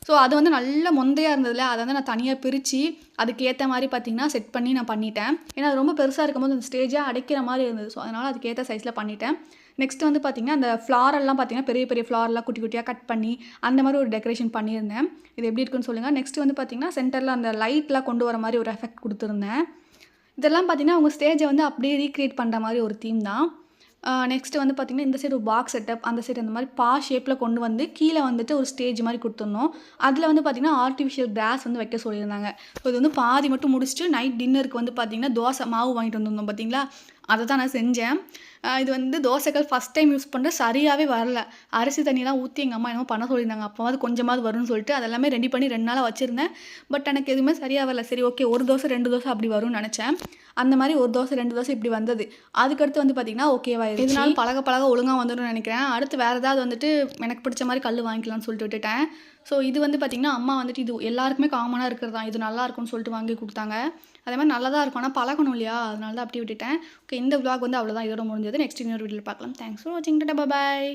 ஸோ அது வந்து நல்ல மொந்தையா இருந்ததுல, அத வந்து நான் தனியா பிரிச்சு, அதுக்கு ஏத்த மாரி பார்த்தீங்கன்னா, செட் பண்ணி நான் பண்ணிட்டேன். ஏன்னா அது ரொம்ப பெருசா இருக்கும்போது அந்த ஸ்டேஜே அடைக்கிற மாரி இருந்தது. ஸோ அதனால அதுக்கேத்த சைஸ்ல பண்ணிட்டேன். நெக்ஸ்ட் வந்து பார்த்தீங்கன்னா, அந்த ஃப்ளாரெல்லாம் பார்த்தீங்கன்னா, பெரிய பெரிய ஃப்ளார்லாம் குட்டி குட்டியா கட் பண்ணி, அந்த மாரி ஒரு டெக்கரேஷன் பண்ணியிருந்தேன். இது எப்படி இருக்குன்னு சொல்லுங்க. நெக்ஸ்ட் வந்து பார்த்தீங்கன்னா, சென்டர்ல அந்த லைட்லாம் கொண்டு வர மாரி ஒரு எஃபெக்ட் குடுத்துருந்தேன். இதெல்லாம் பார்த்தீங்கன்னா, அவங்க ஸ்டேஜ வந்து அப்படியே ரீகிரியேட் பண்ற மாரி ஒரு தீம் தான். நெக்ஸ்ட் வந்து பார்த்தீங்கன்னா, இந்த சைடு ஒரு பாக்ஸ் செட்டப், அந்த சைடு அந்த மாரி ஷேப்ல கொண்டு வந்து, கீழ வந்துட்டு ஒரு ஸ்டேஜ் மாரி குடுத்துடணும். அதில வந்து பார்த்தீங்கன்னா, ஆர்டிஃபிஷியல் கிராஸ் வந்து வைக்க சொல்லியிருந்தாங்க. ஸோ இது வந்து பாதி மட்டும் முடிச்சுட்டு, நைட் டின்னருக்கு வந்து பார்த்தீங்கன்னா, தோசை மாவு வாங்கிட்டு வந்திருந்தோம் பார்த்தீங்களா? அத தான் நான் செஞ்சேன். இது வந்து தோசைக்கல் ஃபர்ஸ்ட் டைம் யூஸ் பண்றேன். சரியாவே வரல. அரிசி தண்ணிலாம் ஊத்தி எங்க அம்மா என்னமோ பண்ண சொல்லியிருந்தாங்க. அப்பவாவது கொஞ்சமாவது வரும்னு சொல்லிட்டு, அதெல்லாமே ரெடி பண்ணி 2 நாளா வச்சிருந்தேன். பட் எனக்கு எதுவுமே சரியா வரல. சரி ஓகே 1 தோசை, 2 தோசை அப்படி வரும்னு நெனச்சேன். அந்த மாரி 1 தோசை, 2 தோசை இப்படி வந்தது. அதுக்கடுத்து வந்து பார்த்தீங்கன்னா, ஓகேவாயிருச்சு. இதனால பழக பழக ஒழுங்கா வந்துரும்னு நெனைக்கிறேன். அடுத்து வேற ஏதாவது வந்துட்டு எனக்கு பிடிச்ச மாரி கல்லு வாங்கிக்கலாம்னு சொல்லிட்டு விட்டுட்டேன். ஸோ இது வந்து பார்த்தீங்கன்னா, அம்மா வந்துட்டு இது எல்லாருக்குமே காமனா இருக்கிறது தான். இது நல்லாருக்கும்னு சொல்லிட்டு வாங்கி குடுத்தாங்க. அதே மாரி நல்லா தான் இருக்கும். ஆனா பழகணும் இல்லையா? அதனால தான் அப்படியே விட்டுட்டேன். ஓகே இந்த விளாக் வந்து அவ்வளோதான். இதோட முடிஞ்சது. நெக்ஸ்ட் இன்னொரு வீடியோல பார்க்கலாம். தேங்க்ஸ் ஃபார் வாட்சிங். டாடா பாய்.